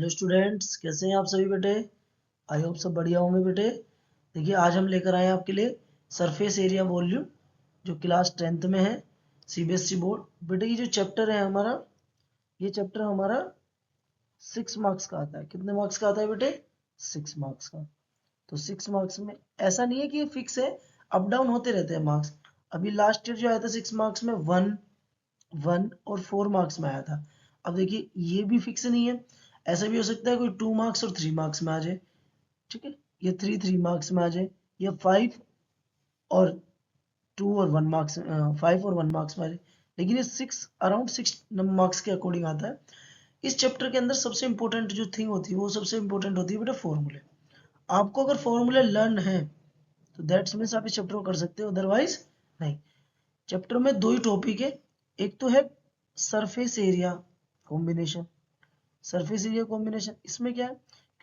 Hello students, कैसे हैं आप सभी बेटे। आई होप सब बढ़िया होंगे बेटे। देखिए आज हम लेकर आए हैं आपके लिए सरफेस एरिया वॉल्यूम जो क्लास 10th में है, सीबीएसई बोर्ड। बेटे ये जो चैप्टर है हमारा, ये चैप्टर हमारा 6 मार्क्स का आता है। कितने मार्क्स का आता है बेटे? 6 मार्क्स का। तो 6 मार्क्स में ऐसा नहीं है कि ये फिक्स है, अप डाउन होते रहते हैं मार्क्स। अभी लास्ट ईयर जो आया था 6 मार्क्स में 1 और 4 मार्क्स में आया था। अब देखिए ये भी फिक्स नहीं है, ऐसा भी हो सकता है कोई 2 मार्क्स और 3 मार्क्स में आ जाए। ठीक है, ये 3 मार्क्स में आ जाए, या 5 और 2 और 1 मार्क्स, 5 और 1 मार्क्स में आ जाए। लेकिन ये 6 अराउंड 6 मार्क्स के अकॉर्डिंग आता है। इस चैप्टर के अंदर सबसे इंपॉर्टेंट जो थिंग होती है वो सबसे इंपॉर्टेंट होती है बेटा फॉर्मूले। आपको अगर फॉर्मूले लर्न है तो दैट्स मीन्स आप इस चैप्टर को कर सकते हो, अदरवाइज नहीं। चैप्टर में दो ही टॉपिक है, एक तो है surface area combination. Surface area combination इसमें क्या है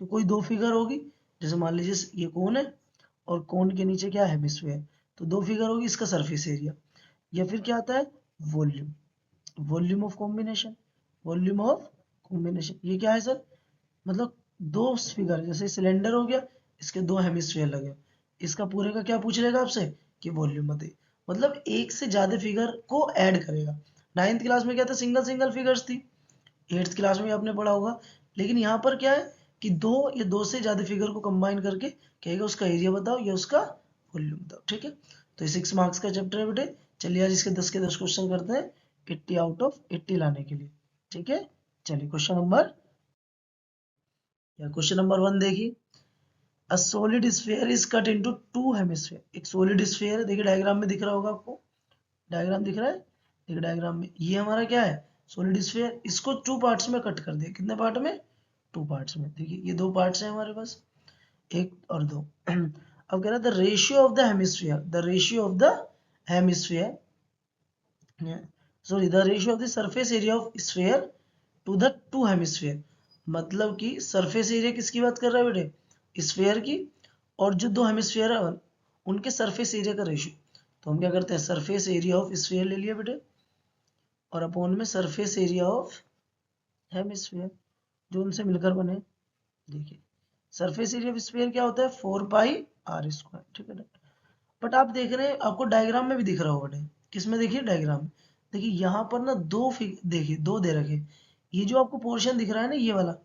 कि कोई दो फिगर होगी, जैसे मान लीजिए ये कोन है और कोन के नीचे क्या है, हेमिस्फीयर। तो दो फिगर होगी, इसका सरफेस एरिया। या फिर क्या आता है, volume, volume of combination, volume of combination. ये क्या है सर, मतलब दो फिगर, जैसे सिलेंडर हो गया, इसके दो हेमिस्फीयर लगे, इसका पूरे का क्या पूछ लेगा आपसे कि वॉल्यूम बताइए। मतलब एक से ज्यादा फिगर को ऐड करेगा। 9th क्लास में क्या था, सिंगल सिंगल फिगर्स थी, 8th क्लास में आपने पढ़ा होगा। लेकिन यहाँ पर क्या है कि दो या दो से ज्यादा फिगर को कंबाइन करके कहेगा उसका एरिया बताओ या उसका वॉल्यूम बताओ। ठीक है, तो ये 6 मार्क्स का चैप्टर है बेटे। चलिए आज इसके 10 के 10 क्वेश्चन करते हैं 80 आउट ऑफ 80 लाने के लिए। ठीक है, चलिए क्वेश्चन नंबर 1 देखिए। A solid sphere is cut into two hemisphere. एक सॉलिड स्फीयर है, देखिए डायग्राम में दिख रहा होगा आपको, डायग्राम दिख रहा है। देखिए डायग्राम में ये हमारा क्या है, सॉलिड स्फीयर। इसको टू पार्ट्स में कट कर दिया। कितने पार्ट में? टू पार्ट्स में। देखिए ये दो पार्ट्स हैं हमारे पास, एक और दो। अब कह रहा है the ratio of the hemisphere, the ratio of the hemisphere, sorry the ratio of the surface area of sphere to the two hemisphere. मतलब कि सरफेस एरिया किसकी बात कर रहा है बेटे, स्फीयर की, और जो दो हेमिस्फीयर है उनके सरफेस एरिया का रेशियो। तो हम क्या करते हैं, सरफेस एरिया ऑफ स्फीयर ले लिया बेटे, और अपॉन में सरफेस एरिया ऑफ हेमिस्फीयर जो उनसे मिलकर बने। देखिए सरफेस एरिया ऑफ स्फीयर क्या होता है, 4πr²। ठीक है, बट आप देख रहे हैं, आपको डायग्राम में भी दिख रहा होगा बेटे। किस में देखिए, डायग्राम में। देखिए यहाँ पर ना देखिए दो दे रखे। ये जो आपको पोर्शन दिख रहा है ना, ये वाला,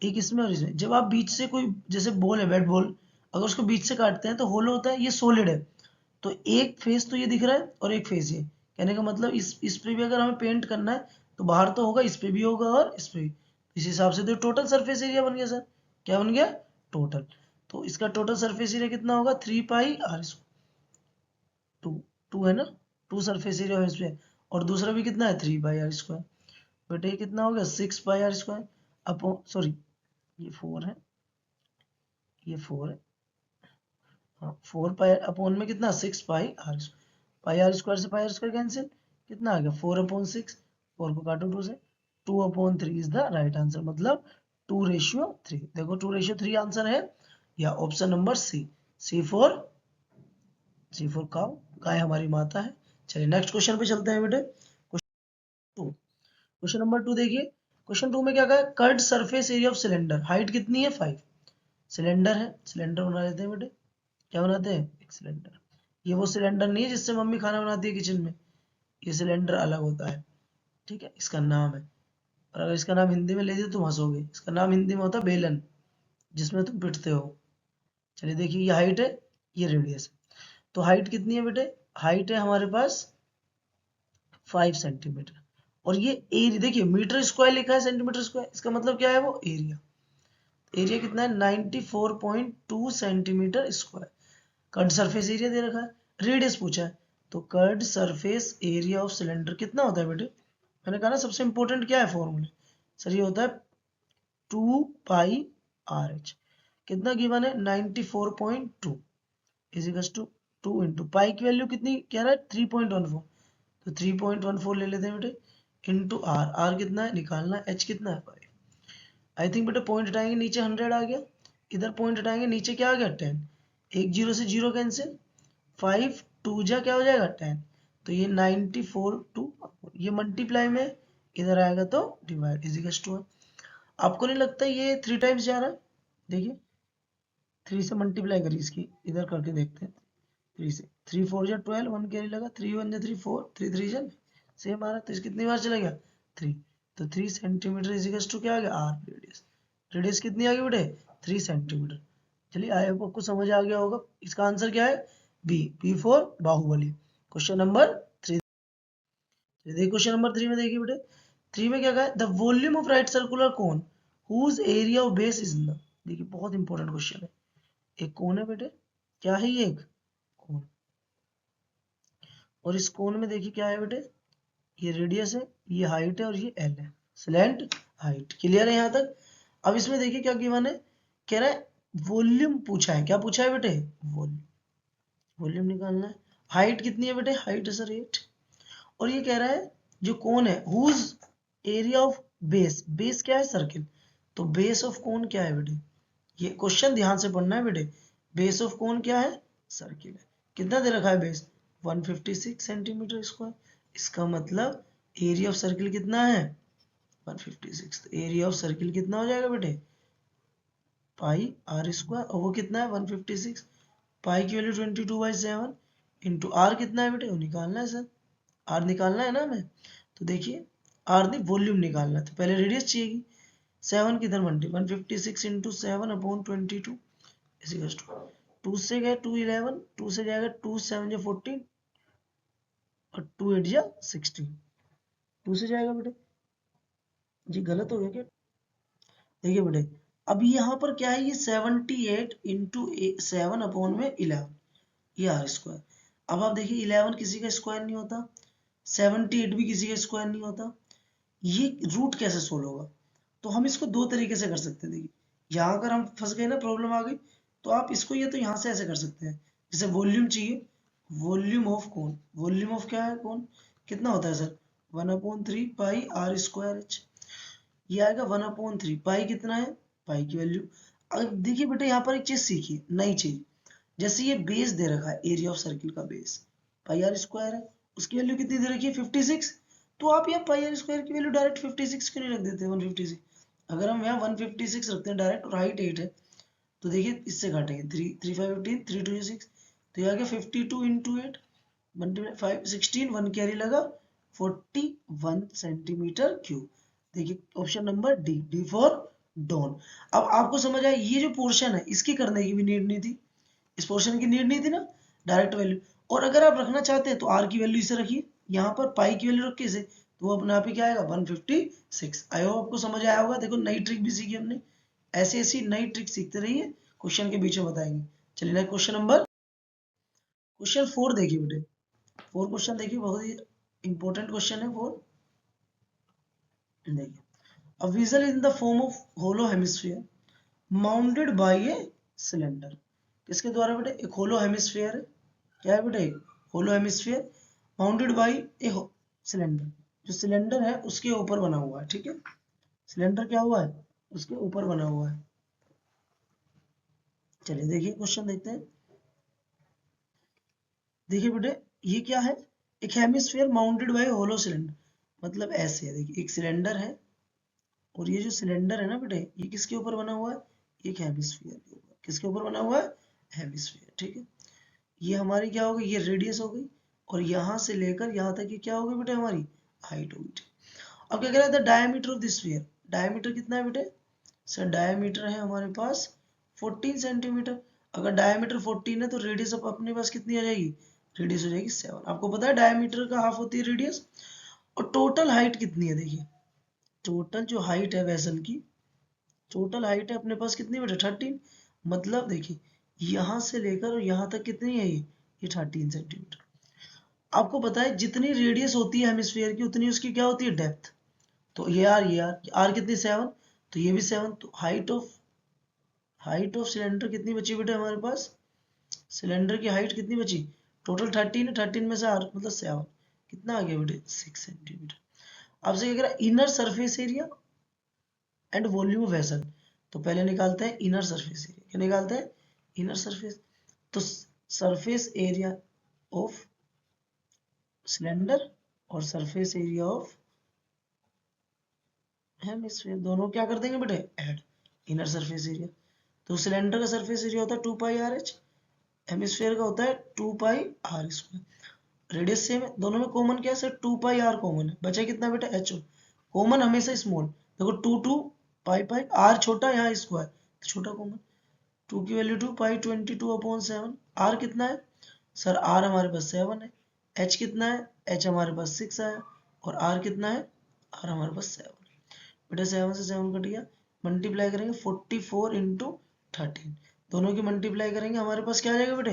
एक इसमें और इसमें। जब आप बीच से कोई, जैसे बॉल है, बैट बॉल, अगर उसको बीच से काटते हैं तो होलो होता है, ये सॉलिड है। तो एक फेस तो ये दिख रहा है और एक फेस ये। कहने का मतलब इस पे भी अगर हमें पेंट करना है तो बाहर तो होगा, इस पे भी होगा और इस पे भी। इस हिसाब से तो टोटल सरफेस एरिया बन गया सर। क्या बन गया? टोटल। तो इसका टोटल सरफेस एरिया कितना होगा, 3πr²। टू, टू है ना, टू सरफेस एरिया इस पे, और दूसरा भी कितना है, 3πr²। बेटे ये कितना हो गया, 6πr²। अपो सॉरी, ये 4 है, ये 4 है। हाँ, 4 पाई अपॉन में कितना, 6πr²। πr² से πr² कैंसिल, कितना आ गया, 4/6। 4 को काटो 2 से, 2/3 इज द राइट आंसर। मतलब 2:3। देखो 2:3 आंसर है, या option number C for cow, गाय हमारी माता है। चलिए नेक्स्ट क्वेश्चन पे चलते हैं बेटे। क्वेश्चन नंबर 2 देखिए। क्वेश्चन 2 में क्या कहा है, curd surface area of cylinder, height कितनी है, 5। सिलेंडर है, सिलेंडर बना लेते हैं बेटे। क्या बनाते हैं, एक सिलेंडर। ये वो सिलेंडर नहीं है जिससे मम्मी खाना बनाती है किचन में, ये सिलेंडर अलग होता है। ठीक है, इसका नाम है, और अगर इसका नाम हिंदी में ले दिया तुम हंसोगे। इसका नाम हिंदी में होता है बेलन, जिसमें तुम पिटते हो। चलिए देखिए ये हाइट है, ये रेडियस है। तो हाइट कितनी है बेटे, हाइट है हमारे पास 5 सेंटीमीटर। और ये एरिया देखिए, मीटर स्क्वायर लिखा है, सेंटीमीटर स्क्वायर, इसका मतलब क्या है, वो एरिया। एरिया कितना है, 94.2 centimetre square. Curved surface area दे रखा है, रेडियस पूछा है। तो curved surface area of cylinder कितना होता है बेटे, मैंने कहा ना सबसे इंपॉर्टेंट क्या है फॉर्मूले। सर ये होता है 2πr²। कितना गिवन है, 94.2 इजिकल्स टू 2 इंटू पाई की वैल्यू कितनी कह रहा है, 3.14। तो 3.14 ले लेते हैं बेटे, इंटू आर। आर कितना है निकालना है, एच कितना है 5। आई थिंक बेटे पॉइंट हटाएंगे नीचे 100 आ गया, इधर पॉइंट हटाएंगे नीचे क्या आ गया, 10। एक जीरो से जीरो कैंसिल, 5 2 जा क्या हो जाएगा, 10। तो ये 94 टू ये मल्टीप्लाई में, इधर आएगा तो डिवाइड, इजिकल्स टू। आपको नहीं लगता ये 3 टाइम्स जा रहा है? देखिए 3 से मल्टीप्लाई करिए इसकी, इधर करके देखते हैं। 3 से 3 4 जा 12, 1 कैरी लगा, 3 1 जा 3 4, 3 3 जा सेम आ रहा है, तो इस कितनी बार चला गया 3, तो 3 सेंटीमीटर इजिकल्स टू क्या आ गया आर रेडियस। रेडियस कितनी आ गई बेटे 3 सेंटीमीटर। चलिए आई होप आपको समझ आ गया होगा। इसका आंसर क्या है B for Baahubali. Question number 3। देखिए क्वेश्चन नंबर 3 में देखिए बेटे 3 में क्या कहा है the volume of right circular cone whose area of base is the. देखिए बहुत इंपॉर्टेंट क्वेश्चन है। एक कोन है बेटे, क्या है ये एक कोन, और इस कोन में देखिए क्या है बेटे ये रेडियस है, ये हाइट है और ये एल है, स्लैंट हाइट। क्लियर है यहाँ तक? अब इसमें देखिए क्या गिवन है, कह रहा है वॉल्यूम पूछा है। क्या पूछा है बेटे वॉल्यूम, वॉल्यूम निकालना है। हाइट कितनी है बेटे, हाइट है सर 8, और ये कह रहा है जो कोन है whose area of base, base क्या है सर्किल, तो बेस ऑफ कोन क्या है बेटे, ये क्वेश्चन ध्यान से पढ़ना है बेटे। बेस ऑफ कोन क्या है सर्किल है। कितना दे रखा है बेस 156 सेंटीमीटर स्क्वायर। इसका मतलब एरिया ऑफ सर्किल कितना है 156, तो एरिया ऑफ सर्किल कितना हो जाएगा बेटे पाई आर स्क्वायर, और वो कितना है 156, पाई की वैल्यू 22/7 इंटू आर कितना है बेटे वो निकालना है सर, आर निकालना है ना हमें। तो देखिए आर नहीं वॉल्यूम निकालना है, तो पहले रेडियस चाहिएगी। 7 किधर मल्टी 156 इंटू 7/22 इसी का 2 से गए 2 11, 2 से जाएगा 2 7 जा 14 और 2 8 जा 16, 2 से जाएगा बेटे। जी गलत हो गया क्या? देखिए बेटे अभी यहाँ पर क्या है ये 78 इंटू 7/11 ये आर स्क्वायर। अब आप देखिए 11 किसी का स्क्वायर नहीं होता, 78 भी किसी का स्क्वायर नहीं होता, ये रूट कैसे सोल्व होगा? तो हम इसको दो तरीके से कर सकते हैं। देखिए यहाँ अगर हम फंस गए ना प्रॉब्लम आ गई, तो आप इसको ये तो यहाँ से ऐसे कर सकते हैं, जैसे वॉल्यूम चाहिए, volume of cone, volume of क्या है कौन कितना होता है sir 1/3 pi are square h, ये आएगा 1/3 पाई कितना है पाई की वैल्यू। अब देखिए बेटा यहाँ पर एक चीज सीखिए नई चीज, जैसे ये बेस दे रखा है एरिया ऑफ सर्किल का बेस पाई आर स्क्वायर है, उसकी वैल्यू कितनी दे रखी है 56, तो आप यहाँ पाई आर स्क्वायर की वैल्यू डायरेक्ट 56 क्यों नहीं रख देते 156? अगर हम यहाँ 156 रखते हैं डायरेक्ट और हाइट 8 है, तो देखिए इससे काटेंगे 3 3 5 15 3 2 6, तो ये आ गया 52 इंटू 8 5 16 1 कैरी लगा 41 सेंटीमीटर क्यूब। देखिए option number D, D for Don. अब आपको समझ आया ये जो पोर्शन है इसकी करने की भी नीड नहीं थी, इस पोर्शन की नीड नहीं थी ना, डायरेक्ट वैल्यू। और अगर आप रखना चाहते हैं तो आर की वैल्यू इसे रखिए, यहाँ पर पाई की वैल्यू रख के इसे, तो वो अपने आप ही क्या आएगा 156। आई होप आपको समझ आया होगा। देखो नई ट्रिक भी सीखी हमने, ऐसी ऐसी नई ट्रिक सीखते रहिए, क्वेश्चन के बीच में बताएंगे। चलिए नेक्स्ट क्वेश्चन नंबर, क्वेश्चन 4 देखिए बेटे, 4 क्वेश्चन देखिए बहुत ही इंपॉर्टेंट क्वेश्चन है 4। देखिए a vessel in the form of hollow hemisphere mounted by a cylinder. किसके द्वारा बेटे एक होलो हेमिस्फीयर है, क्या है बेटे एक hollow hemisphere mounted by a cylinder, जो सिलेंडर है उसके ऊपर बना हुआ है, ठीक है सिलेंडर क्या हुआ है उसके ऊपर बना हुआ है। चलिए देखिए क्वेश्चन देखते हैं। देखिए बेटे ये क्या है एक hemisphere mounted by hollow cylinder, मतलब ऐसे है देखिए एक सिलेंडर है, और ये जो सिलेंडर है ना बेटे ये किसके ऊपर बना हुआ है एक हेमिस्फीयर के ऊपर, किसके ऊपर बना हुआ है हेमिस्फीयर, ठीक है। ये हमारी क्या हो गई ये रेडियस हो गई, और यहाँ से लेकर यहाँ तक ये क्या हो गई बेटे हमारी हाइट हो गई। अब क्या कह रहा था diameter of this sphere, diameter कितना है बेटे सर डायमीटर है हमारे पास 14 सेंटीमीटर। अगर डायमीटर 14 है तो रेडियस अपने पास कितनी आ जाएगी, रेडियस हो जाएगी 7। आपको पता है डायमीटर का हाफ होती है रेडियस। और टोटल हाइट कितनी है देखिए, टोटल जो हाइट है वेसल की, टोटल हाइट है अपने पास कितनी बेटा 13, मतलब देखिए यहाँ से लेकर यहाँ तक कितनी है ये 13 सेंटीमीटर। आपको पता है जितनी रेडियस होती है हेमिस्फीयर की उतनी उसकी क्या होती है डेप्थ, तो ये आर कितनी 7, तो ये भी 7, तो हाइट ऑफ सिलेंडर कितनी बची बेटे हमारे पास, सिलेंडर की हाइट कितनी बची टोटल 13 है, 13 में से आर मतलब 7, कितना आ गया बेटे 6 सेंटीमीटर। आपसे क्या कह रहा है inner surface area and volume of vessel, तो पहले निकालते हैं इनर सरफेस एरिया, क्या निकालते हैं इनर सरफेस, तो सरफेस एरिया ऑफ सिलेंडर और सरफेस एरिया ऑफ हेमिस्फीयर, दोनों क्या कर देंगे बेटे, ऐड, इनर सरफेस एरिया। तो सिलेंडर का सरफेस एरिया होता है 2πr/h, हेमिस्फीयर का होता है 2πr²। रेडियस सेम है, दोनों में कॉमन क्या है सर, 2πr कॉमन है, बचा कितना बेटा, h। कॉमन हमेशा स्मॉल, देखो 2 पाई r छोटा, यहाँ स्क्वायर तो छोटा कॉमन, 2 की वैल्यू 2, पाई 22/7। r कितना है सर, r हमारे पास 7 है। h कितना है, h हमारे पास 6 आया, और r कितना है, r हमारे पास 7 है। बेटा 7 से 7 कट गया, मल्टीप्लाई करेंगे 44 इंटू 13, दोनों की मल्टीप्लाई करेंगे, हमारे पास क्या आ जाएगा बेटे,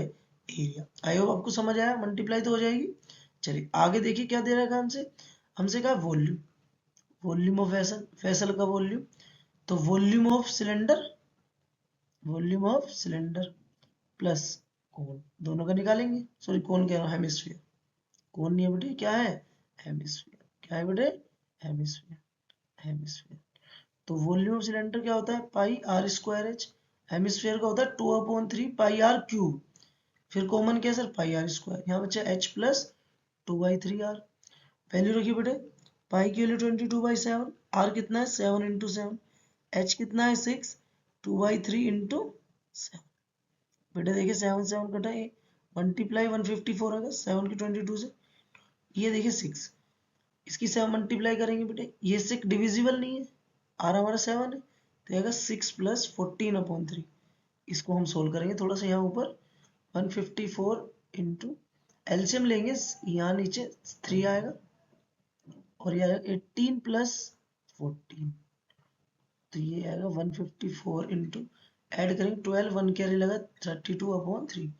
एरिया। आई होप आपको समझ आया, मल्टीप्लाई तो हो जाएगी। चलिए आगे देखिए क्या दे रखा है हमसे, हमसे कहा volume, volume of vessel, vessel का वॉल्यूम, तो volume of cylinder, volume of cylinder plus cone, दोनों का निकालेंगे, सॉरी कोन कह रहा हूँ, हेमिस्फीयर, कोन नहीं है बेटे, क्या है, हेमिस्फीयर, क्या है बेटे, हेमिस्फीयर, हेमिस्फीयर। तो वॉल्यूम ऑफ सिलेंडर क्या होता है, πr²h, हेमिस्फीयर का होता है 2/3 πr³। फिर कॉमन क्या है सर, πr², यहाँ बचा h प्लस 2/3r। वैल्यू रखिए बेटे, पाई की वैल्यू 22/7, r कितना है 7 इंटू 7, h कितना है 6, 2/3 इंटू 7। बेटे देखिए 7 7 कटा, ये मल्टीप्लाई 154 होगा 7 की 22 से, ये देखिए 6, इसकी 7 मल्टीप्लाई करेंगे बेटे, ये 6 डिविजिबल नहीं है, आर हमारा 7 है, तो आएगा 6 प्लस 14/3। इसको हम सोल्व करेंगे थोड़ा सा यहाँ ऊपर, 154 इंटू, एलसीएम लेंगे, यहाँ नीचे 3 आएगा, और ये आएगा 18 प्लस 14, तो ये आएगा 154 इंटू, एड करेंगे 12, 1 कैरी लगा 32/3,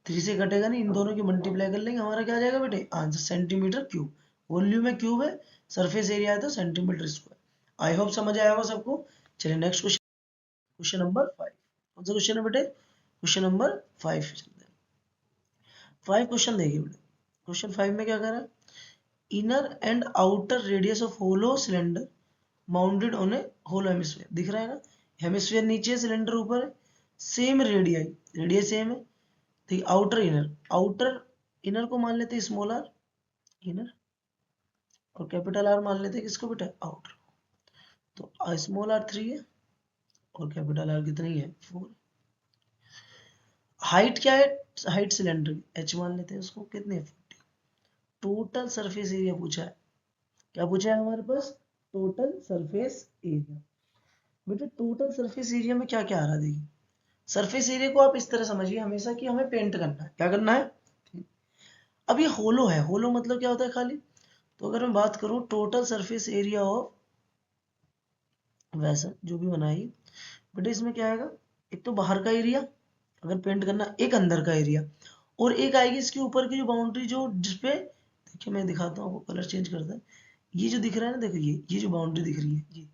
3 से कटेगा नहीं, इन दोनों की मल्टीप्लाई कर लेंगे, हमारा क्या आ जाएगा बेटे, आंसर सेंटीमीटर क्यूब। वॉल्यूम में क्यूब है, सरफेस एरिया है तो सेंटीमीटर स्क्वायर। आई होप समझ आया होगा सबको। चलिए नेक्स्ट क्वेश्चन, क्वेश्चन नंबर 5, कौन सा क्वेश्चन है बेटे, क्वेश्चन नंबर 5 चलते हैं। 5 क्वेश्चन देखिए बेटे, क्वेश्चन 5 में क्या कर रहा है, inner and outer radius of hollow cylinder mounted on a hollow hemisphere, दिख रहा है ना, हेमिस्फीयर नीचे है, सिलेंडर ऊपर है, सेम रेडियाई, रेडियस सेम है, ठीक, आउटर इनर, आउटर इनर को मान लेते हैं स्मॉल आर, इनर, और कैपिटल आर मान लेते हैं किसको बेटा, आउटर। तो स्मॉल आर 3 है, और कैपिटल आर कितनी है, 4। हाइट क्या है, हाइट सिलेंडर की h मान लेते हैं उसको, कितनी है 40। टोटल सरफेस एरिया पूछा है, क्या पूछा है हमारे पास, टोटल सरफेस एरिया। बेटे टोटल सरफेस एरिया में क्या क्या आ रहा है, देखिए सरफेस एरिया को आप इस तरह समझिए हमेशा कि हमें पेंट करना है, क्या करना है, अब ये होलो है, होलो मतलब क्या होता है, खाली। तो अगर मैं बात करूं टोटल सरफेस एरिया ऑफ वैसा जो भी बनाई, बेटे इसमें क्या आएगा, एक तो बाहर का एरिया अगर पेंट करना, एक अंदर का एरिया, और एक आएगी इसके ऊपर की जो बाउंड्री, जो जिसपे देखिए मैं दिखाता हूँ आपको, कलर चेंज करता है, ये जो दिख रहा है ना, देखो ये जो बाउंड्री दिख रही है,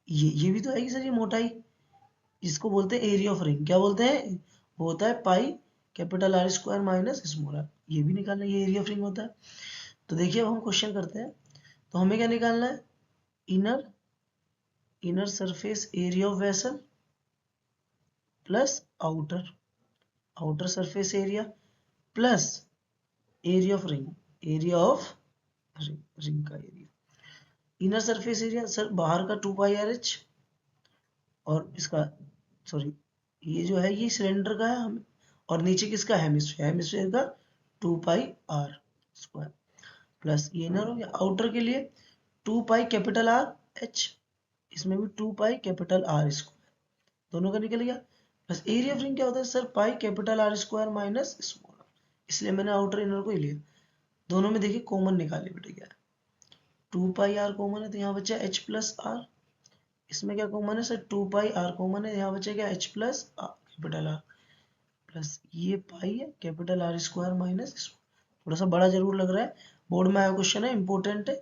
ये भी तो आएगी सर, ये मोटाई, जिसको बोलते हैं एरिया ऑफ रिंग, क्या बोलते हैं, वो होता है pi capital R square minus small r, ये भी निकालना, ये एरिया ऑफ रिंग होता है। तो देखिए अब हम क्वेश्चन करते हैं, तो हमें क्या निकालना है, inner, inner surface area of vessel plus outer, outer surface area plus area of ring, area of ring, ring का area. Inner surface area sir बाहर का 2πr/h, और इसका सॉरी, ये जो है ये सिलेंडर का है हमें, और नीचे किसका, हेमिस्फीयर, हेमिस्फीयर का 2πr² प्लस ये इनर हो गया। आउटर के लिए 2 पाई कैपिटल आर एच, इसमें भी 2 पाई कैपिटल आर स्क्वायर, दोनों का निकल गया, प्लस एरिया ऑफ रिंग क्या होता है sir, pi capital R square minus small r, इसलिए मैंने आउटर इनर को ही लिया। दोनों में देखिए कॉमन निकाले बेटे, क्या है 2 पाई आर कॉमन है, तो यहाँ बचा एच प्लस आर, इसमें क्या कॉमन है सर, 2 पाई आर कॉमन है, यहाँ बचेगा H plus are capital R, plus ये पाई है कैपिटल आर स्क्वायर माइनस, थोड़ा सा बड़ा जरूर लग रहा है, बोर्ड में आया क्वेश्चन है, इंपॉर्टेंट है,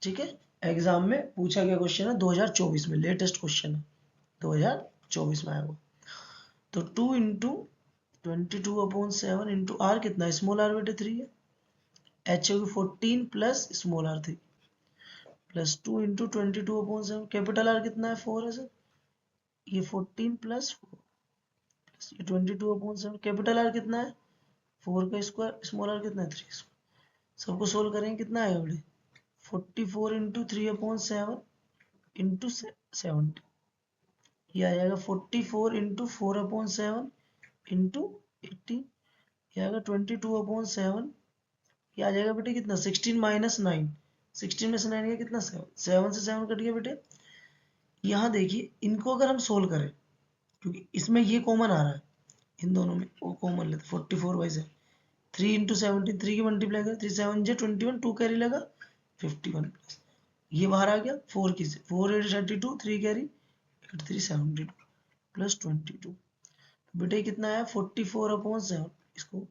ठीक है, एग्जाम में पूछा गया क्वेश्चन है, 2024 में लेटेस्ट क्वेश्चन है, 2024 में आया हुआ। तो 2 इंटू 22/7 इंटू आर कितना है, स्मॉल आर बेटे 3 है, एच होगी 14 plus small r 3, plus 2 into 22/7, capital R कितना है 4 है सर, ये 14 प्लस 4, प्लस ये 22/7, कैपिटल आर कितना है 4 का स्क्वायर, स्मॉल आर कितना है 3 स्क्वायर, सबको सोल्व करेंगे कितना आएगा बेटे, 44 इंटू 3/7 इंटू 70, ये आ जाएगा 44 इंटू 4/7 इंटू 18, ये आएगा 22/7, ये आ जाएगा बेटे कितना 16 माइनस 9, 16 में से 9 गया कितना 7, 7 से 7 कट गया बेटे। यहाँ देखिए इनको अगर हम सोल्व करें, क्योंकि इसमें ये कॉमन आ रहा है, इन दोनों में वो कॉमन लेते 44/7, 3 इंटू 17, 3 की मल्टीप्लाई करें, 3 7 जे 21, 2 कैरी लगा 51 प्लस ये बाहर आ गया 4 की से 4 8 32, 3 कैरी 8 3 72 प्लस 22, बेटे कितना आया 44/7, इसको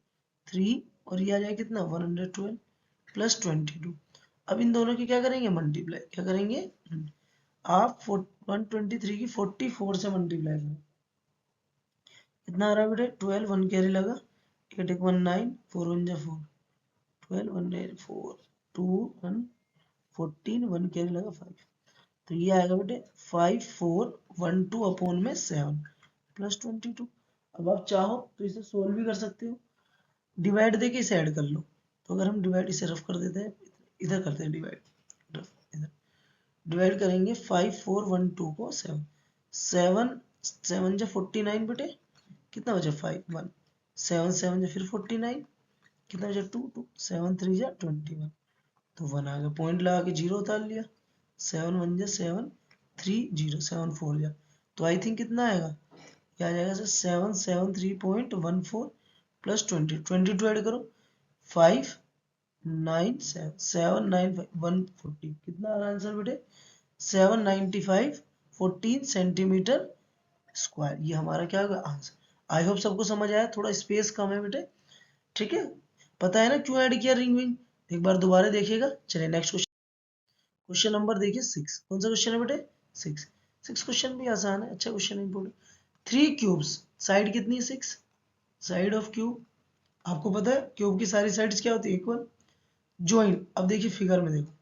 3 और ये आ जाएगा कितना 112 प्लस 22। अब इन दोनों की क्या करेंगे मल्टीप्लाई, क्या करेंगे आप 123 की 44 से मल्टीप्लाई करें, कितना आ रहा है बेटे 12, 1 कैरी लगा 8 1 9, 4 1 4, 12 1 8 4 2 1 14, 1 कैरी लगा 5, तो ये आएगा बेटे 5412/7 प्लस 22। अब आप चाहो तो इसे सोल्व भी कर सकते हो, डिवाइड देके इसे ऐड कर लो, तो अगर हम डिवाइड इसे रफ कर देते हैं, इधर करते हैं डिवाइड, इधर डिवाइड करेंगे 5412 को 7, 7 7 जा 49 बेटे, कितना बचा 5 1, 7 7 जा फिर 49, कितना बचा 2 2, 7 3 जा 21, तो 1 आ गया, पॉइंट लगा के 0 उतार लिया, 7 1 जा 7 3 0, 7 4 जा, तो आई थिंक कितना आएगा, क्या आ जाएगा सर 773.14 प्लस 22 ऐड करो 5 9 7 7 9 140, कितना आ रहा है आंसर बेटे 795 14 सेंटीमीटर स्क्वायर, ये हमारा क्या होगा आंसर। आई होप सबको समझ आया, थोड़ा स्पेस कम है बेटे, ठीक है, पता है ना क्यों ऐड किया रिंग विंग, एक बार दोबारा देखिएगा। चलिए नेक्स्ट क्वेश्चन, क्वेश्चन नंबर देखिए 6, कौन सा क्वेश्चन है बेटे 6, 6 क्वेश्चन भी आसान है, अच्छा क्वेश्चन है इंपॉर्टेंट। 3 क्यूब्स, साइड कितनी है 6, साइड ऑफ क्यूब, आपको पता है क्यूब की सारी साइड्स क्या होती है इक्वल, ज्वाइन, अब देखिए फिगर में देखो,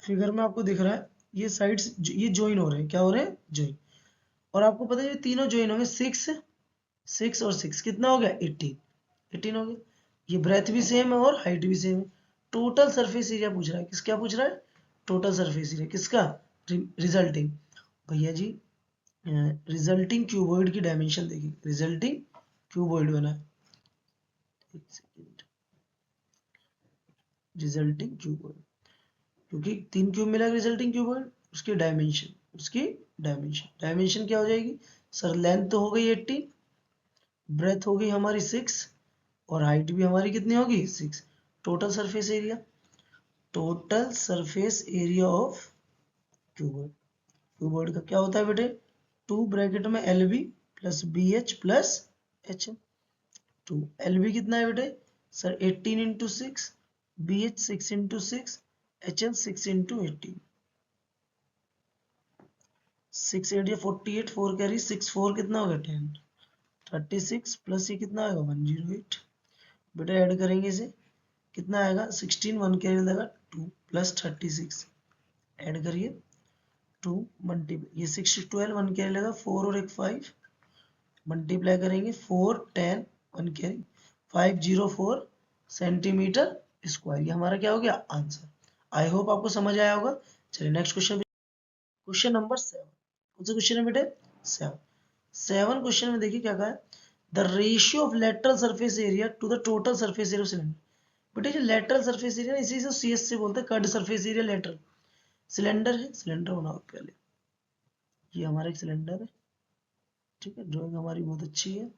फिगर में आपको दिख रहा है ये साइड्स ये ज्वाइन हो रहे हैं, क्या हो रहे हैं ज्वाइन, और आपको पता है ये तीनों ज्वाइन होंगे 6 6 और 6 कितना हो गया 18, 18 हो गया, ये ब्रेथ भी सेम है और हाइट भी सेम है। टोटल सरफेस एरिया पूछ रहा है, किस क्या पूछ रहा है टोटल सरफेस एरिया किसका, रिजल्टिंग, भैया जी रिजल्टिंग क्यूबॉइड की डायमेंशन देखिए, रिजल्टिंग क्यूबॉइड बना है, एक सेकेंड, रिजल्टिंग क्यूबॉइड, क्योंकि 3 क्यूब मिला रिजल्टिंग क्यूबॉइड, उसकी डायमेंशन, डायमेंशन क्या हो जाएगी सर, लेंथ तो हो गई 18, ब्रेथ हो गई हमारी 6 और हाइट भी हमारी कितनी होगी 6, total surface area, total surface area of cuboid, cuboid का क्या होता है बेटे 2 ब्रैकेट में l b plus b h plus h, 2 l b कितना है बेटे sir 18 into 6, b h 6 into 6, h l 6 into 18, 6 8 या 48, 4 कैरी 6 4 कितना हो गया 10, 36 प्लस ये कितना आएगा 108, बेटा ऐड करेंगे इसे कितना आएगा 16, 1 कैरी लगा 2 प्लस 36, ऐड करिए 2 मल्टीप्लाई, ये 6 12, 1 कैरी लगा 4 और एक 5, मल्टीप्लाई करेंगे 4 10, 1 कैरी 504 सेंटीमीटर स्क्वायर, ये हमारा क्या हो गया आंसर। आई होप आपको समझ आया होगा। चलिए नेक्स्ट क्वेश्चन, क्वेश्चन नंबर 7, कौन सा क्वेश्चन है बेटे 7, 7 क्वेश्चन में देखिए क्या कहा है, the ratio of lateral surface area to the total surface area of cylinder, बेटे जो लेटरल सरफेस एरिया इसी से सीएस से बोलते हैं cut surface area, lateral cylinder है, सिलेंडर बनाओ पहले, ये हमारा एक सिलेंडर है, ठीक है, ड्राइंग हमारी बहुत अच्छी है,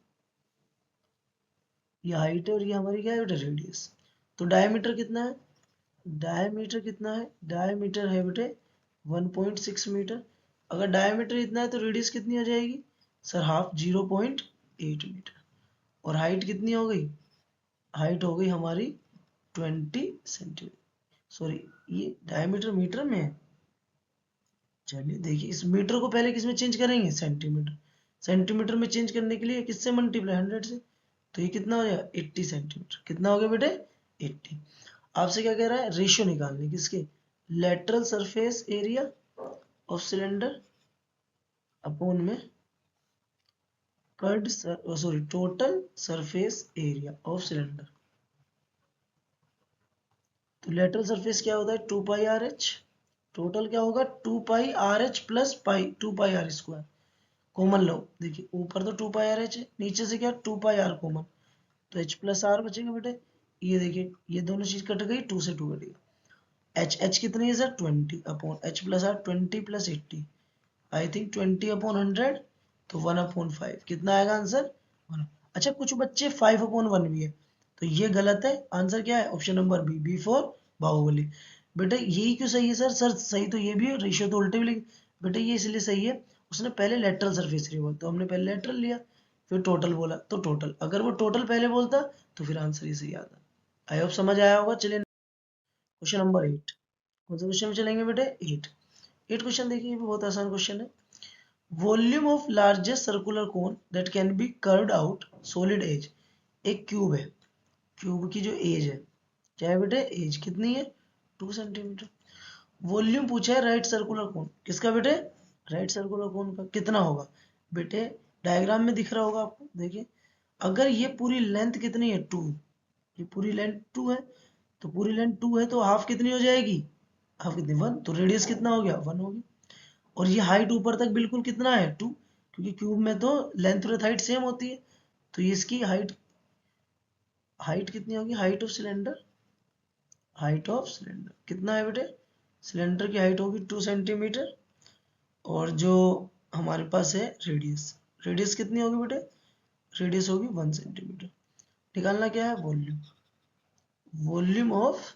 ये हाइट है और ये हमारी क्या है बेटे रेडियस, तो डायमीटर कितना है, डायमीटर कितना है, डायमीटर है बेटे 1.6 मीटर, अगर डायमीटर इतना है तो रेडियस कितनी हो जाएगी सर हाफ 0.8 मीटर, और हाइट कितनी हो गई, हाइट हो गई हमारी 20 सेंटीमीटर, सॉरी ये डायमीटर मीटर में है, चलिए देखिए इस मीटर को पहले किस में चेंज करेंगे सेंटीमीटर, सेंटीमीटर में चेंज करने के लिए किससे मल्टीप्लाई 100 से, तो ये कितना हो जाएगा 80 सेंटीमीटर, कितना हो गया बेटे 80, आपसे क्या कह रहा है रेशियो निकालने किसके, lateral surface area of cylinder upon में curved sorry total surface area of cylinder, तो लेटरल सरफेस क्या होता है 2 पाई आर एच, टोटल क्या होगा 2 pi R H plus pi 2 pi are square common लो। देखिए ऊपर तो 2 पाई आर एच है, नीचे से क्या 2 पाई आर कॉमन, तो एच प्लस आर बचेगा बेटे। ये देखिए ये दोनों चीज कट गई, 2 से 2 कट गई। एच कितनी है sir 20 upon h plus r 20 plus 80, I think 20 upon 100, तो 1 अपॉन 5 कितना आएगा आंसर 1। अच्छा कुछ बच्चे 5 अपॉन 1 भी है, तो ये गलत है। आंसर क्या है option number B for Baahubali. बेटे यही क्यों सही है सर सही तो ये भी है, रेशियो तो उल्टे भी लिख। बेटे ये इसलिए सही है, उसने पहले लेटरल सरफेस एरिया बोला तो हमने पहले लेटरल लिया, फिर टोटल बोला तो टोटल। अगर वो टोटल पहले बोलता तो फिर आंसर ही सही आता। आई होप समझ आया होगा। चलिए क्वेश्चन नंबर 8, कौन सा क्वेश्चन में चलेंगे बेटे 8 क्वेश्चन देखिए, ये भी बहुत आसान क्वेश्चन है। Volume of largest circular cone that can be curved out solid edge. एक क्यूब है, क्यूब की जो एज है क्या है बेटे, एज कितनी है 2 सेंटीमीटर। वॉल्यूम पूछा है राइट सर्कुलर कोन, किसका बेटे राइट सर्कुलर कोन का कितना होगा। बेटे डायग्राम में दिख रहा होगा आपको, देखिए अगर ये पूरी लेंथ कितनी है 2, ये पूरी लेंथ 2 है, तो पूरी लेंथ 2 है तो हाफ कितनी हो जाएगी, हाफ कितनी 1, तो रेडियस कितना हो गया 1 हो गया। और ये हाइट ऊपर तक बिल्कुल कितना है 2, क्योंकि क्यूब में तो लेंथ विड्थ हाइट सेम होती है, तो ये इसकी हाइट हाइट कितनी होगी, height of cylinder, height of cylinder कितना है बेटे, सिलेंडर की हाइट होगी 2 सेंटीमीटर, और जो हमारे पास है रेडियस, रेडियस कितनी होगी बेटे, रेडियस होगी 1 सेंटीमीटर। निकालना क्या है वॉल्यूम, वॉल्यूम ऑफ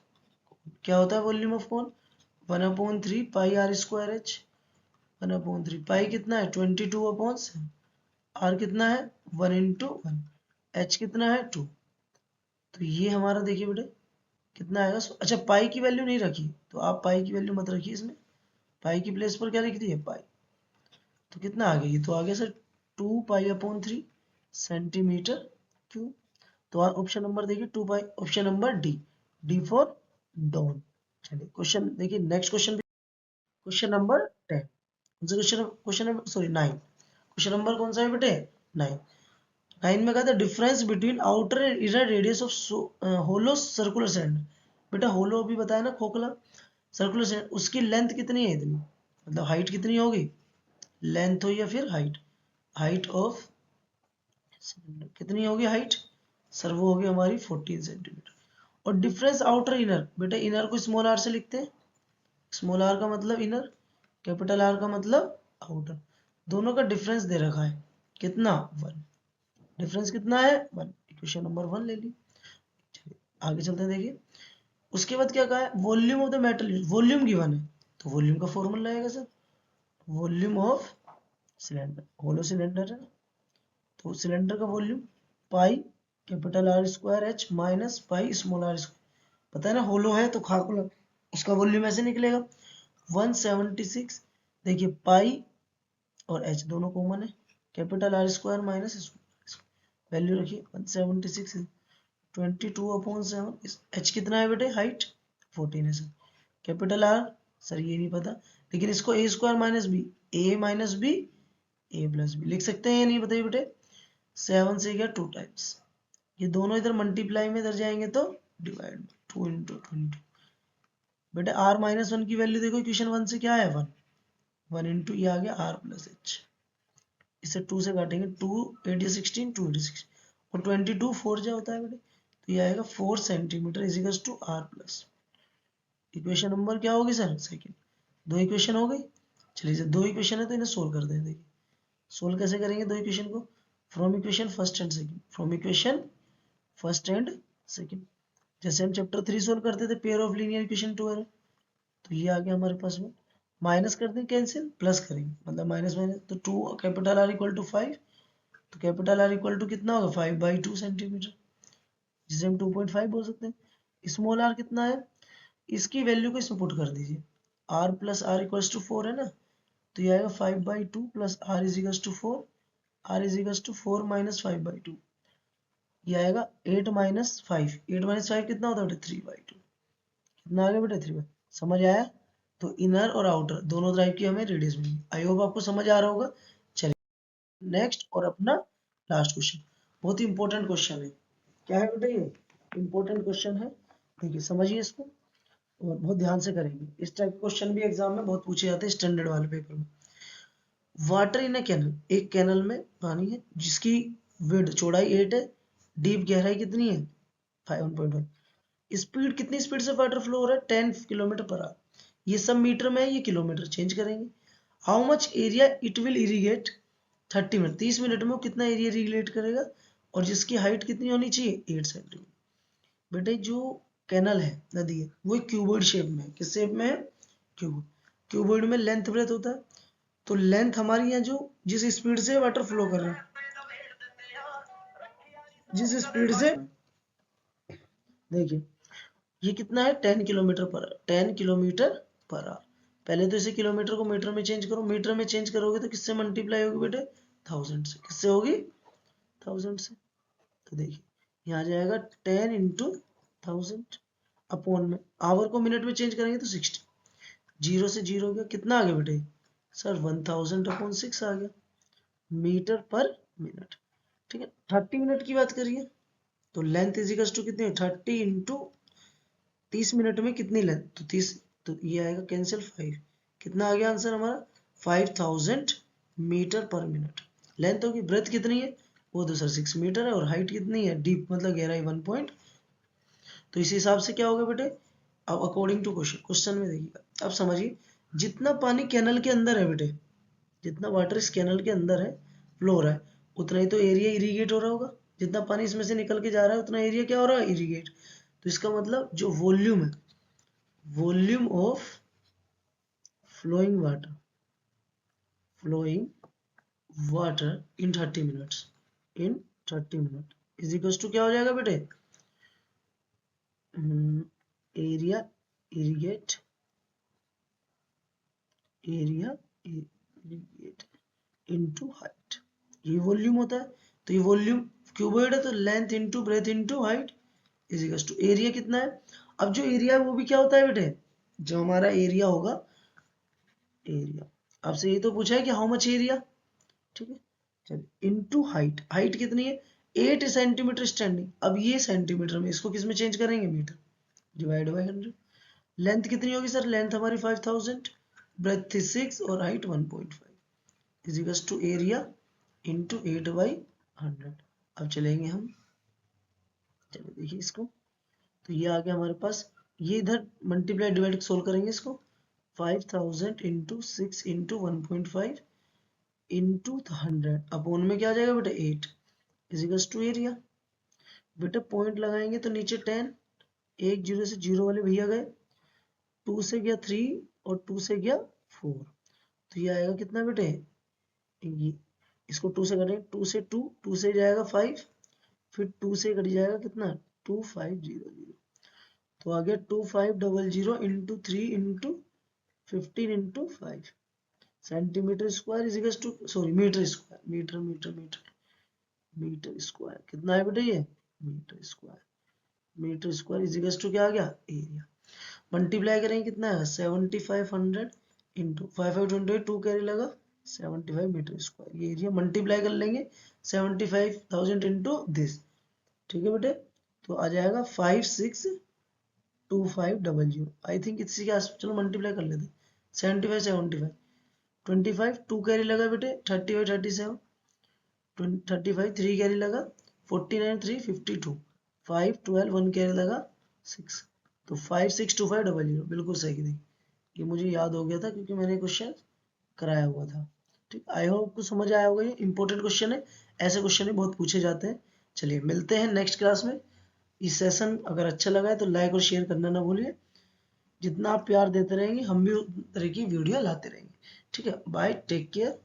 क्या होता है वॉल्यूम ऑफ कौन 1/3 पाई आर स्क्वायर एच, 1/3 पाई कितना है 22/7, आर कितना है 1 × 1, एच कितना है 2, तो ये हमारा देखिए बेटे कितना आएगा। अच्छा पाई की वैल्यू नहीं रखी तो आप पाई की वैल्यू मत रखिए इसमें, पाई की प्लेस पर क्या लिख दी है पाई, तो कितना आ गया, ये तो आ गया सर 2 पाई/3 सेंटीमीटर क्यूब। तो ऑप्शन नंबर देखिए 2 pi, option number D, D for Don. चलिए क्वेश्चन देखिए next question, question number 10, question question sorry 9, question number कौन सा है बेटे 9। 9 में कहा था difference between outer and inner radius of hollow circular cylinder. बेटा होलो अभी बताया ना खोखला, सर्कुलर सिलेंडर उसकी लेंथ कितनी है इतनी, मतलब हाइट कितनी होगी, लेंथ हो या फिर हाइट, हाइट ऑफ सिलेंडर कितनी होगी हाइट, सर वो होगी हमारी 14 सेंटीमीटर। और डिफरेंस आउटर इनर, बेटा इनर को स्मॉल आर से लिखते हैं, स्मॉल आर का मतलब इनर, कैपिटल आर का मतलब आउटर, दोनों का डिफरेंस दे रखा है कितना 1, डिफरेंस कितना है 1, इक्वेशन नंबर 1 ले ली। चलिए आगे चलते हैं, देखिए उसके बाद क्या कहा है volume of the metal, volume given है तो वॉल्यूम का फॉर्मूला आएगा sir, volume of cylinder, hollow cylinder है तो सिलेंडर का volume pi capital R square h minus pi small r square, पता है ना होलो है तो खाकुला, उसका वॉल्यूम ऐसे निकलेगा 176। देखिए पाई और एच दोनों कॉमन है, capital R square minus value रखिए 176 है 22/7, एच कितना है बेटे हाइट 14 है सर, कैपिटल आर सर ये नहीं पता, लेकिन इसको ए स्क्वायर माइनस बी, ए माइनस बी ए प्लस बी लिख सकते हैं या नहीं बताइए बेटे, 7 से गया 2 टाइम्स, ये दोनों इधर मल्टीप्लाई में इधर जाएंगे तो डिवाइड में 2 × 22। बेटा r -1 की वैल्यू देखो इक्वेशन 1 से क्या है 1, 1 × ये आ गया r प्लस एच, इसे 2 से काटेंगे 2 8 16 2 8 16 और 22 4 जा होता है बेटे, तो ये आएगा 4 centimetre is equal to r plus, equation number क्या होगी सर सेकंड, दो इक्वेशन हो गई। चलिए जब दो इक्वेशन है तो इन्हें सोल्व कर दें, देखिए सोल्व कैसे करेंगे दो इक्वेशन को, from equation first and second, from equation first and second, जैसे हम चैप्टर 3 सोल्व करते थे पेयर ऑफ लीनियर इक्वेशन 2 है, तो ये आ गया हमारे पास में, माइनस कर दें कैंसिल प्लस करेंगे मतलब माइनस माइनस, तो 2 कैपिटल आर इक्वल टू 5, तो कैपिटल आर इक्वल टू कितना होगा 5/2 सेंटीमीटर, जिसे हम 2.5 बोल सकते हैं। स्मॉल आर कितना है, इसकी वैल्यू को इसमें पुट कर दीजिए, R plus R equals to 4 है ना, तो ये आएगा 5/2 प्लस R is equals to 4, R is equals to 4 minus 5/2, ये आएगा 8 माइनस 5, 8 माइनस 5 कितना होता है बेटा 3/2, कितना आ गया बेटा 3/2, समझ आया। तो इनर और आउटर दोनों तरह की हमें रेडियस मिली, आई होप आपको समझ आ रहा होगा। चलिए नेक्स्ट और अपना लास्ट क्वेश्चन, बहुत ही इंपॉर्टेंट क्वेश्चन है, क्या है बेटा ये इंपॉर्टेंट क्वेश्चन है, देखिए समझिए इसको। और बहुत ध्यान से करेंगे। इस टाइप के क्वेश्चन भी एग्जाम में बहुत पूछे जाते हैं स्टैंडर्ड वाले पेपर में। वाटर इन ए कैनल, एक कैनल में पानी है जिसकी विड्थ चौड़ाई 8 है, डीप गहराई कितनी है 1.5। स्पीड, कितनी स्पीड से वाटर फ्लो हो रहा है 10 किलोमीटर पर आवर। ये सब मीटर में है, ये किलोमीटर चेंज करेंगे। How much area it will irrigate 30 minute, 30 minute में वो कितना एरिया इरीगेट करेगा, और जिसकी हाइट कितनी होनी चाहिए 8 सेंटीमीटर। बेटे जो कैनल है, नदी है, वो क्यूबॉइड शेप में है। किस शेप में है? क्यूब। क्यूबॉइड में लेंथ ब्रेथ होता है, तो लेंथ हमारी है जो जिस स्पीड से वाटर फ्लो कर रहा है, जिस स्पीड से, देखिए ये कितना है 10 kilometre per hour, 10 kilometre per hour. पहले तो इसे किलोमीटर को मीटर में चेंज करो, मीटर में चेंज करोगे तो किससे मल्टीप्लाई होगी बेटे 1000 से। किससे होगी 1000 से। तो देखिए यहाँ आ जाएगा 10 इंटू 1000 अपॉन में आवर को मिनट में चेंज करेंगे तो 60। जीरो से जीरो हो गया, कितना आ गया बेटे सर 1000 अपॉन 6 आ गया मीटर पर मिनट। ठीक है, 30 मिनट की बात करिए तो लेंथ इजिकल्स टू कितनी है 30 इंटू 30 मिनट में कितनी लेंथ, तो 30, तो ये आएगा कैंसिल 5। कितना आ गया आंसर हमारा 5000 मीटर पर मिनट। लेंथ होगी, ब्रेथ कितनी है वो तो सर 6 मीटर है, और हाइट कितनी है डीप मतलब गहराई 1 पॉइंट। तो इस हिसाब से क्या होगा बेटे, अब अकॉर्डिंग टू क्वेश्चन में देखिएगा। अब समझिए जितना पानी कैनल के अंदर है बेटे, जितना वाटर इस कैनल के अंदर है फ्लो हो रहा है, उतना ही तो एरिया इरीगेट हो रहा होगा। जितना पानी इसमें से निकल के जा रहा है उतना एरिया क्या हो रहा है इरीगेट। तो इसका मतलब जो वॉल्यूम है, volume of flowing water in 30 minutes, in 30 minute is equal to क्या हो जाएगा बेटे, area irrigate, area irrigate into height. ये वॉल्यूम होता है, तो ये वॉल्यूम क्यूबॉइड है तो length into breadth into height is equal to area कितना है। अब जो एरिया है वो भी क्या होता है बेटे, जो हमारा एरिया होगा, एरिया आपसे ये तो पूछा है कि हाउ मच एरिया, ठीक है चलिए इनटू हाइट, हाइट कितनी है 8 सेंटीमीटर स्टैंडिंग। अब ये सेंटीमीटर में, इसको किस में चेंज करेंगे मीटर, डिवाइड बाय 100। लेंथ कितनी होगी सर, लेंथ हमारी 5000, ब्रेथ थी 6 और height 1.5 is equal to area into 8/100। अब चलेंगे हम, चलिए देखिए इसको, तो ये आ गया हमारे पास, ये इधर मल्टीप्लाई डिवाइड सोल्व करेंगे इसको, 5000 इंटू 6 इंटू 1.5 इंटू 100 अपॉन में क्या आ जाएगा बेटा 8 इज इक्वल टू एरिया। बेटा पॉइंट लगाएंगे तो नीचे 10, एक जीरो से जीरो वाले भैया गए, 2 से गया 3 और 2 से गया 4, तो ये आएगा कितना बेटे, ये इसको 2 से करेंगे, 2 से 2 से जाएगा 5, फिर 2 से कट जाएगा कितना 2500, तो आ गया 2500 into 3 into 15 into 5 centimetre square is equal to, sorry metre square, metre metre metre metre square कितना है बेटा ये metre square, metre square is equal to क्या आ गया एरिया। मल्टीप्लाई करेंगे कितना है 7500 इंटू 5528 2 कैरी लगा 75 मीटर स्क्वायर, ये एरिया मल्टीप्लाई कर लेंगे 75,000 इंटू दिस, ठीक है बेटे, तो आ जाएगा 562500। आई थिंक इसी के आस, चलो मल्टीप्लाई कर लेते 75 75 25 2 कैरी लगा बेटे 35 37 35 3 कैरी लगा 49 3 52 5 12 1 कैरी लगा 6, तो 562500 बिल्कुल सही नहीं, ये मुझे याद हो गया था क्योंकि मैंने क्वेश्चन कराया हुआ था। ठीक, आई होप आपको समझ आया होगा, ये इंपॉर्टेंट क्वेश्चन है, ऐसे क्वेश्चन ही बहुत पूछे जाते हैं। चलिए मिलते हैं नेक्स्ट क्लास में। इस सेशन अगर अच्छा लगा है तो लाइक और शेयर करना ना भूलिए, जितना आप प्यार देते रहेंगे हम भी उस तरह की वीडियो लाते रहेंगे। ठीक है, बाय, टेक केयर।